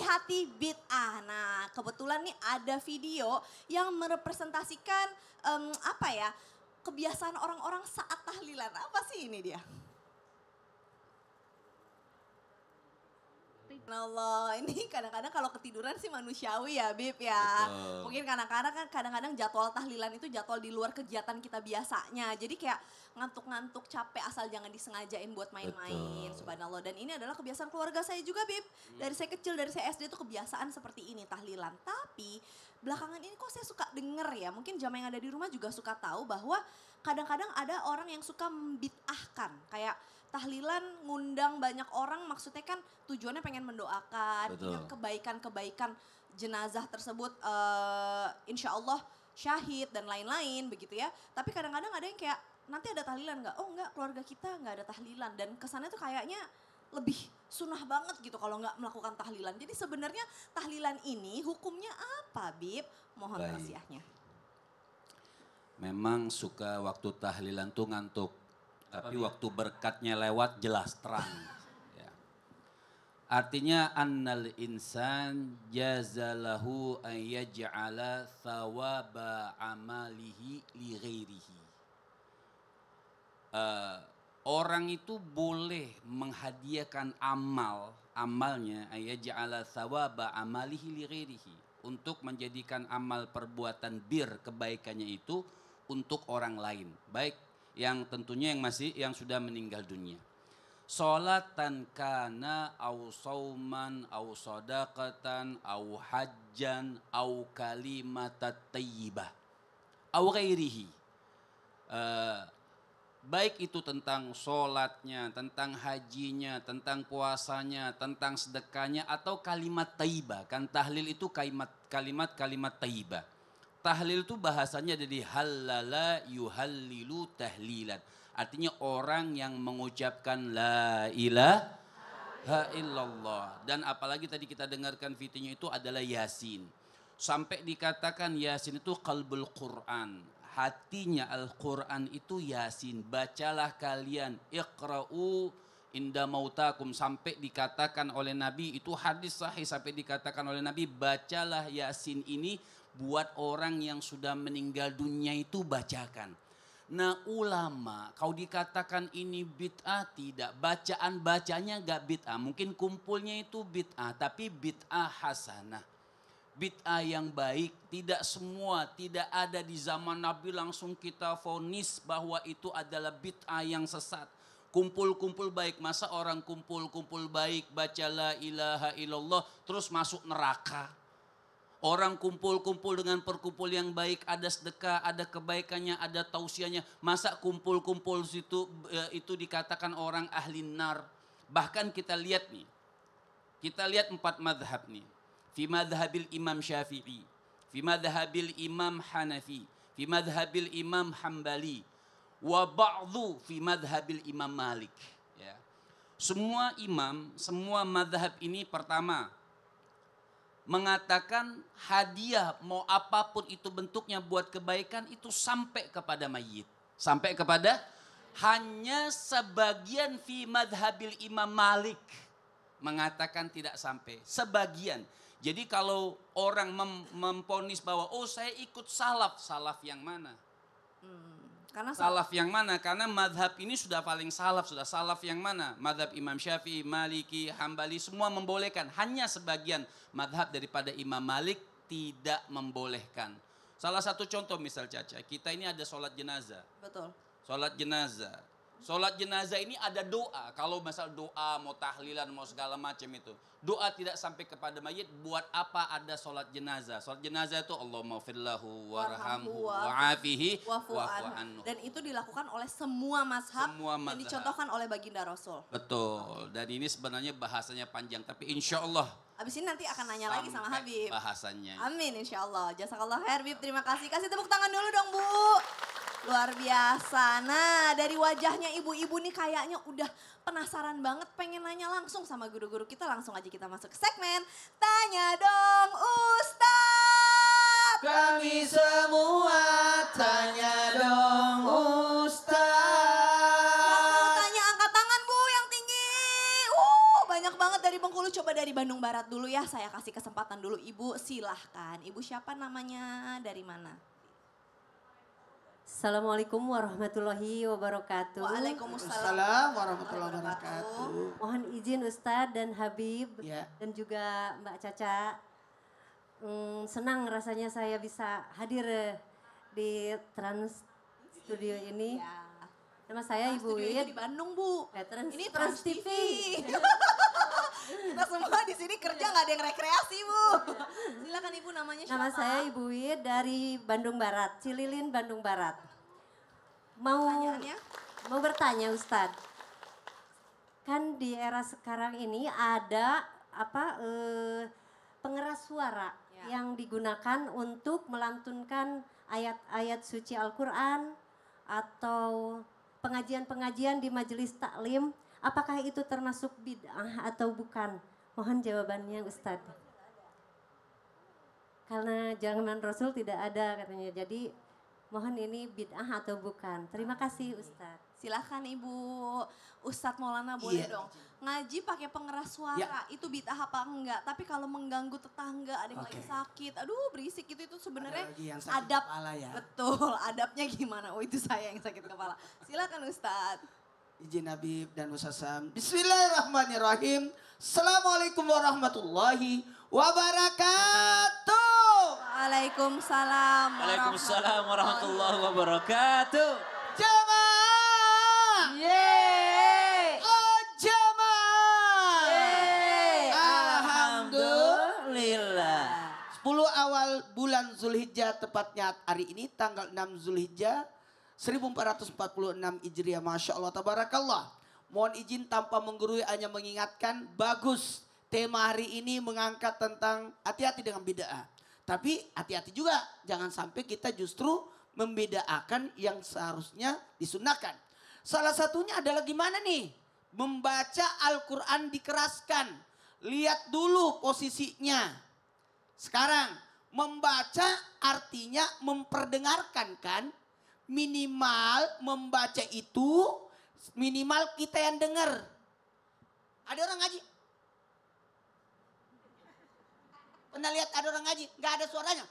hati-hati bid'ah. Nah, kebetulan nih ada video yang merepresentasikan apa ya, kebiasaan orang-orang saat tahlilan. Apa sih ini dia? Allah, ini kadang-kadang kalau ketiduran sih manusiawi ya Bib ya. Betul. Mungkin kadang-kadang jadwal tahlilan itu jadwal di luar kegiatan kita biasanya. Jadi kayak ngantuk-ngantuk capek asal jangan disengajain buat main-main. Betul. Subhanallah. Dan ini adalah kebiasaan keluarga saya juga Bib. Dari saya kecil, dari saya SD itu kebiasaan seperti ini tahlilan. Tapi belakangan ini kok saya suka denger ya. Mungkin jamaah yang ada di rumah juga suka tahu bahwa kadang-kadang ada orang yang suka membid'ahkan. Kayak tahlilan ngundang banyak orang maksudnya kan tujuannya pengen mendoakan, Betul. ingin kebaikan-kebaikan jenazah tersebut insya Allah syahid dan lain-lain begitu ya. Tapi kadang-kadang ada yang kayak nanti ada tahlilan nggak? Oh enggak, keluarga kita nggak ada tahlilan dan kesannya tuh kayaknya lebih sunnah banget gitu kalau nggak melakukan tahlilan. Jadi sebenarnya tahlilan ini hukumnya apa Bib? Mohon Baik. tausiahnya. Memang suka waktu tahlilan tuh ngantuk. Tapi waktu berkatnya lewat jelas terang. Ya. Artinya annal insan jazalahu an yaj'ala thawaba amalihi li ghairihi. Orang itu boleh menghadiahkan amalnya ayaj'ala thawaba amalihi li ghairihi. Untuk menjadikan amal perbuatan bir kebaikannya itu untuk orang lain. Baik yang tentunya yang sudah meninggal dunia. Salatan kana au sauman au sadaqatan au hajjan au kalimatat thayyibah au ghairihi. Baik itu tentang sholatnya, tentang hajinya, tentang puasanya, tentang sedekahnya atau kalimat thayyibah. Kan tahlil itu kalimat thayyibah. Tahlil itu bahasanya dari halala yuhallilu tahlilan. Artinya orang yang mengucapkan la ilaha illallah. Dan apalagi tadi kita dengarkan videonya itu adalah Yasin. Sampai dikatakan Yasin itu qalbul Quran. Hatinya Al-Quran itu Yasin. Bacalah kalian iqra'u inda mautakum. Sampai dikatakan oleh Nabi, itu hadis sahih sampai dikatakan oleh Nabi, bacalah Yasin ini buat orang yang sudah meninggal dunia itu bacakan. Nah ulama kau dikatakan ini bid'ah tidak. Bacaan-bacanya gak bid'ah. Mungkin kumpulnya itu bid'ah tapi bid'ah hasanah. Bid'ah yang baik. Tidak semua, tidak ada di zaman Nabi langsung kita vonis bahwa itu adalah bid'ah yang sesat. Kumpul-kumpul baik. Masa orang kumpul-kumpul baik baca la ilaha illallah terus masuk neraka. Orang kumpul-kumpul dengan perkumpul yang baik, ada sedekah, ada kebaikannya, ada tausiahnya. Masa kumpul-kumpul situ itu dikatakan orang ahli nar. Bahkan kita lihat 4 madhab nih. Fi madhabil Imam Syafi'i, fi madhabil Imam Hanafi, fi madhabil Imam Hambali, wa ba'dhu fi madhabil Imam Malik. Ya. Semua imam, semua madhab ini pertama, mengatakan hadiah mau apapun itu bentuknya buat kebaikan itu sampai kepada mayit. Sampai kepada hanya sebagian fi madhabil Imam Malik mengatakan tidak sampai. Sebagian. Jadi kalau orang memponis bahwa oh saya ikut salaf. Salaf yang mana? Salaf yang mana? Karena madhab ini sudah paling salaf. Sudah salaf yang mana? Madhab Imam Syafi'i, Maliki, Hambali semua membolehkan. Hanya sebagian madhab daripada Imam Malik tidak membolehkan. Salah satu contoh misal Caca, kita ini ada sholat jenazah. Betul. Sholat jenazah. Sholat jenazah ini ada doa. Kalau misal doa mau tahlilan mau segala macam itu. Doa tidak sampai kepada mayit. Buat apa ada sholat jenazah? Sholat jenazah itu Allahumma firlahu warhamhu wa'afihi wa'fu anhu. Dan itu dilakukan oleh semua mazhab yang dicontohkan oleh baginda Rasul. Betul. Dan ini sebenarnya bahasanya panjang. Tapi insya Allah. Abis ini nanti akan nanya lagi sama Habib. Bahasannya. Amin insya Allah. Jazakallah khair Habib. Terima kasih. Kasih tepuk tangan dulu dong Bu. Luar biasa. Nah dari wajahnya ibu-ibu nih kayaknya udah penasaran banget pengen nanya langsung sama guru-guru kita. Langsung aja kita masuk ke segmen Tanya Dong Ustadz. Kami semua tanya dong Ustadz. Tanya angkat tangan Bu yang tinggi. Banyak banget dari Bengkulu. Coba dari Bandung Barat Ustadz dulu ya, saya kasih kesempatan dulu Ibu, silahkan. Ibu siapa namanya, dari mana? Assalamualaikum warahmatullahi wabarakatuh. Waalaikumsalam Assalamualaikum warahmatullahi wabarakatuh. Mohon izin Ustadz dan Habib Ya. dan juga Mbak Caca. Senang rasanya saya bisa hadir di Trans Studio ini. Ya. Nama saya Ibu Studio Wid. di Bandung, Bu. Ini Trans TV. Kita semua di sini kerja nggak ada yang rekreasi, Bu. Silakan Ibu, namanya siapa? Nama saya Ibu Wid dari Bandung Barat, Cililin, Bandung Barat. Pertanyaannya? Mau bertanya Ustadz. Kan di era sekarang ini ada pengeras suara yang digunakan untuk melantunkan ayat-ayat suci Al-Quran atau pengajian-pengajian di majelis taklim. Apakah itu termasuk bid'ah atau bukan? Mohon jawabannya Ustadz. Karena zaman Rasul tidak ada katanya. Jadi mohon ini bid'ah atau bukan. Terima kasih Ustadz. Silakan Ibu. Ustadz Maulana boleh Iya. dong. Ngaji pakai pengeras suara, Ya. itu bid'ah apa enggak? Tapi kalau mengganggu tetangga, ada yang lagi Oke. sakit, aduh berisik itu sebenarnya Ada lagi yang sakit adab. kepala ya. Betul, adabnya gimana? Oh itu saya yang sakit kepala. Silakan Ustadz. Izin Habib dan Ustaz Sam. Bismillahirrahmanirrahim. Assalamualaikum warahmatullahi wabarakatuh. Waalaikumsalam. Waalaikumsalam warahmatullahi wabarakatuh. Jamaah. Yeay! Oh jamaah. Yeay! Alhamdulillah. 10 awal bulan Zulhijjah, tepatnya hari ini tanggal 6 Zulhijjah 1446 Hijriah. Masya Allah, tabarakallah. Mohon izin tanpa menggurui, hanya mengingatkan, bagus tema hari ini mengangkat tentang hati-hati dengan bid'ah. Tapi hati-hati juga, jangan sampai kita justru membedakan yang seharusnya disunahkan. Salah satunya adalah gimana nih? Membaca Al-Quran dikeraskan. Lihat dulu posisinya. Sekarang membaca artinya memperdengarkan kan? Minimal membaca itu minimal kita yang dengar. Ada orang ngaji? Pernah lihat ada orang ngaji? Nggak ada suaranya.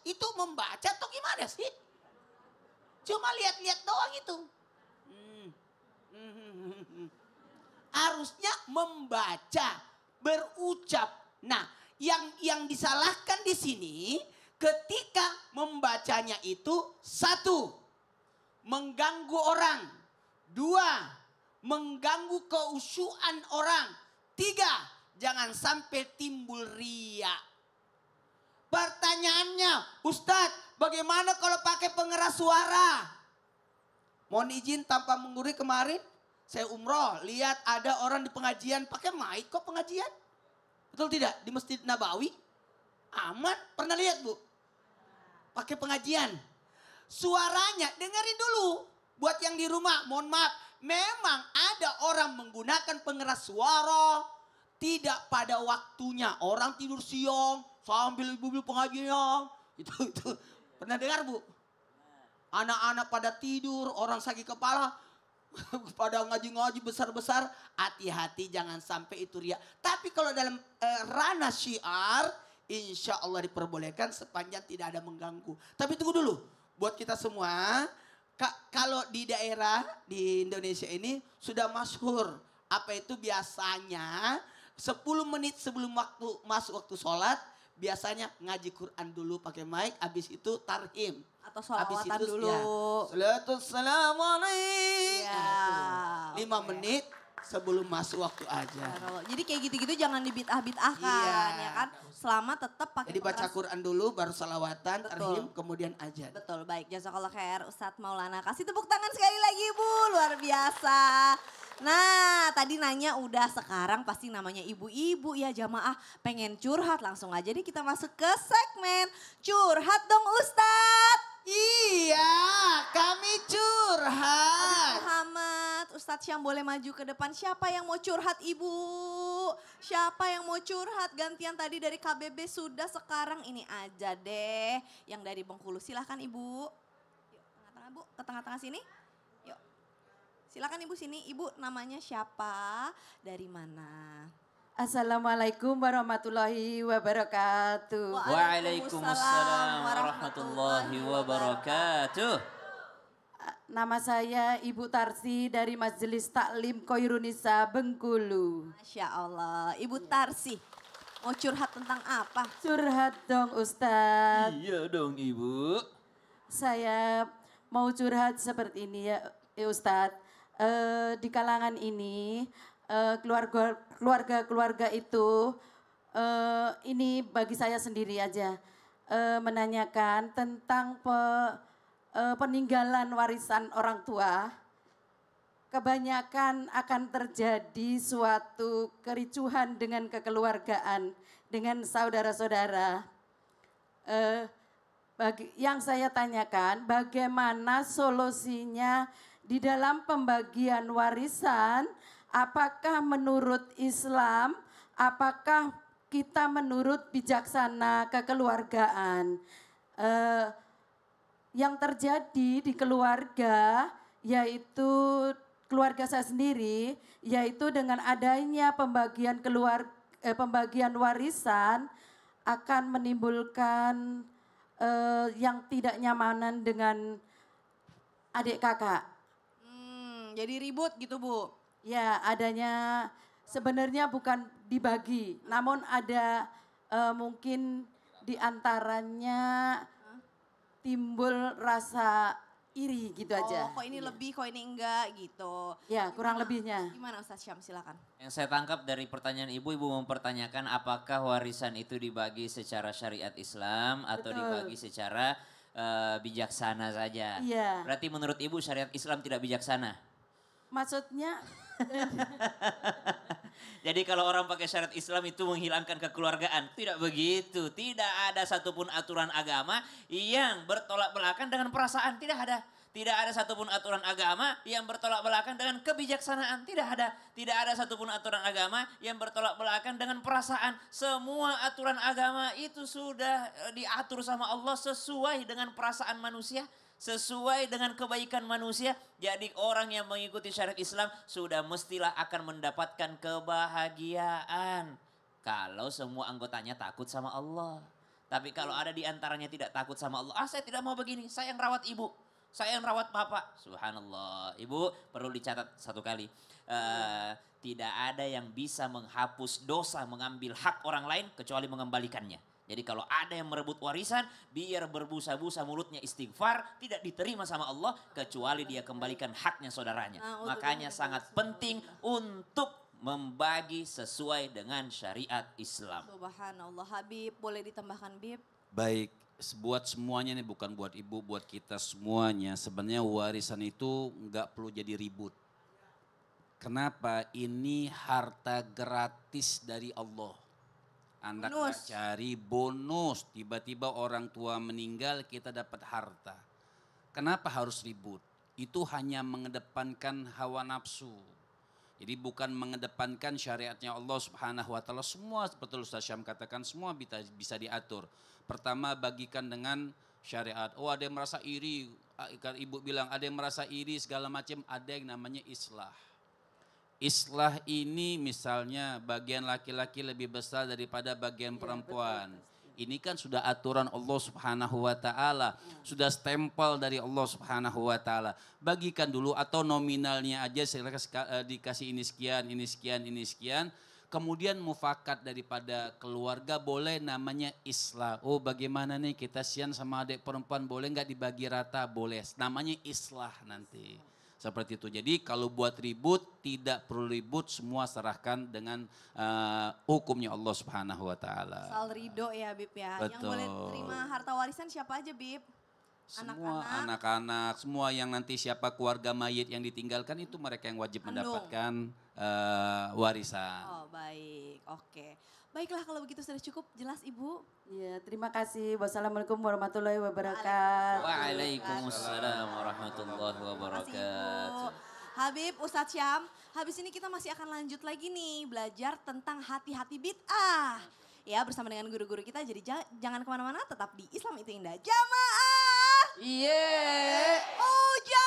Itu membaca atau gimana sih? Cuma lihat-lihat doang itu. Harusnya membaca, berucap. Nah, yang disalahkan di sini ketika membacanya itu, 1, mengganggu orang. 2, mengganggu keusyuan orang. 3, jangan sampai timbul riya. Pertanyaannya, Ustadz, bagaimana kalau pakai pengeras suara? Mohon izin tanpa menggurui, kemarin saya umroh, lihat ada orang di pengajian pakai mic kok pengajian. Betul tidak? Di Masjid Nabawi. Aman, pernah lihat Bu? Pakai pengajian. Suaranya dengerin dulu. Buat yang di rumah, mohon maaf. Memang ada orang menggunakan pengeras suara tidak pada waktunya. Orang tidur siang sambil ibu-ibu pengajian. Itu pernah dengar Bu? Anak-anak pada tidur, orang sakit kepala pada ngaji-ngaji besar-besar. Hati-hati jangan sampai itu riya. Tapi kalau dalam ranah syiar, insya Allah diperbolehkan sepanjang tidak ada mengganggu. Tapi tunggu dulu, buat kita semua, kalau di daerah di Indonesia ini sudah masyhur, apa itu biasanya 10 menit sebelum masuk waktu sholat, biasanya ngaji Quran dulu pakai mic, habis itu tarhim. Atau sholawatan dulu. Ya, Salatul salamu alaik. Ya, Nah, itu. 5 oke. menit sebelum masuk waktu aja. Jadi kayak gitu-gitu jangan dibid'ah-bid'ahkan, Iya. ya kan? Selama tetap pakai Jadi baca pengeras. Quran dulu, baru salawatan, Betul. tarhim, kemudian ajan. Betul, baik. Jazakallah khair Ustadz Maulana. Kasih tepuk tangan sekali lagi Bu, luar biasa. Nah, tadi nanya udah, sekarang pasti namanya ibu-ibu ya jamaah pengen curhat. Langsung aja nih kita masuk ke segmen Curhat Dong Ustadz. Iya, kami curhat. Muhammad, Ustadz Syam boleh maju ke depan. Siapa yang mau curhat Ibu? Siapa yang mau curhat? Gantian tadi dari KBB sudah, sekarang ini aja deh. Yang dari Bengkulu, silahkan Ibu. Yuk, tengah-tengah Bu, ke tengah-tengah sini. Yuk. Silakan Ibu sini. Ibu namanya siapa? Dari mana? Assalamualaikum warahmatullahi wabarakatuh. Waalaikumsalam warahmatullahi wabarakatuh. Nama saya Ibu Tarsi dari Majelis Taklim Khairunisa Bengkulu. Masya Allah. Ibu Tarsi, mau curhat tentang apa? Curhat dong Ustadz. Iya dong Ibu. Saya mau curhat seperti ini ya Ustadz. Di kalangan ini keluarga itu ini bagi saya sendiri aja menanyakan tentang peninggalan warisan orang tua. Kebanyakan akan terjadi suatu kericuhan dengan kekeluargaan dengan saudara-saudara. Yang saya tanyakan bagaimana solusinya di dalam pembagian warisan, apakah menurut Islam, apakah kita menurut bijaksana kekeluargaan. Yang terjadi di keluarga, yaitu keluarga saya sendiri, yaitu dengan adanya pembagian warisan akan menimbulkan yang tidak nyamanan dengan adik kakak. Jadi ribut gitu Bu? Ya, adanya sebenarnya bukan dibagi, namun ada mungkin di antaranya timbul rasa iri gitu aja. Oh, kok ini lebih, kok ini enggak gitu. Ya, kurang lebihnya. Gimana Ustaz Syam, silakan. Yang saya tangkap dari pertanyaan Ibu mempertanyakan apakah warisan itu dibagi secara syariat Islam atau Betul. dibagi secara bijaksana saja. Iya. Berarti menurut Ibu syariat Islam tidak bijaksana? Maksudnya Jadi kalau orang pakai syariat Islam itu menghilangkan kekeluargaan. Tidak begitu. Tidak ada satupun aturan agama yang bertolak belakang dengan perasaan. Tidak ada. Tidak ada satupun aturan agama yang bertolak belakang dengan kebijaksanaan. Tidak ada. Tidak ada satupun aturan agama yang bertolak belakang dengan perasaan. Semua aturan agama itu sudah diatur sama Allah sesuai dengan perasaan manusia. Sesuai dengan kebaikan manusia. Jadi orang yang mengikuti syariat Islam sudah mestilah akan mendapatkan kebahagiaan. Kalau semua anggotanya takut sama Allah. Tapi kalau ada di antaranya tidak takut sama Allah. Saya tidak mau begini, saya yang rawat ibu. Saya yang rawat bapak. Subhanallah. Ibu perlu dicatat satu kali. Tidak ada yang bisa menghapus dosa mengambil hak orang lain kecuali mengembalikannya. Jadi kalau ada yang merebut warisan, biar berbusa-busa mulutnya istighfar, tidak diterima sama Allah kecuali dia kembalikan haknya saudaranya. Makanya sangat penting untuk membagi sesuai dengan syariat Islam. Subhanallah. Habib, boleh ditambahkan Bib? Baik, buat semuanya nih, bukan buat ibu, buat kita semuanya. Sebenarnya warisan itu nggak perlu jadi ribut. Kenapa? Ini harta gratis dari Allah. Anda nggak cari bonus, tiba-tiba orang tua meninggal kita dapat harta. Kenapa harus ribut? Itu hanya mengedepankan hawa nafsu. Jadi bukan mengedepankan syariatnya Allah Subhanahu wa taala. Semua betul Ustaz Syam katakan, semua bisa diatur. Pertama, bagikan dengan syariat. Oh, ada yang merasa iri, ibu bilang ada yang merasa iri segala macam, ada yang namanya islah. Islah ini misalnya bagian laki-laki lebih besar daripada bagian perempuan. Ini kan sudah aturan Allah Subhanahu wa taala, sudah stempel dari Allah Subhanahu wa taala. Bagikan dulu atau nominalnya aja dikasih ini sekian, ini sekian, ini sekian. Kemudian mufakat daripada keluarga boleh namanya islah. Oh, bagaimana nih kita sian sama adik perempuan, boleh nggak dibagi rata? Boleh. Namanya islah nanti. Seperti itu. Jadi kalau buat ribut, tidak perlu ribut, semua serahkan dengan hukumnya Allah Subhanahu wa taala. Asal ridho ya Bib ya. Betul. Yang boleh terima harta warisan siapa aja Bib? Semua anak-anak, semua yang nanti siapa keluarga mayit yang ditinggalkan itu mereka yang wajib mendapatkan warisan. Oh baik, oke. Baiklah kalau begitu sudah cukup jelas Ibu. Ya, terima kasih. Wassalamualaikum warahmatullahi wabarakatuh. Waalaikumsalam warahmatullahi wabarakatuh. Habib, Ustadz Syam, habis ini kita masih akan lanjut lagi nih belajar tentang hati-hati bid'ah. Ya bersama dengan guru-guru kita, jadi jangan kemana-mana, tetap di Islam itu Indah. Jamaah! Iya. Uja!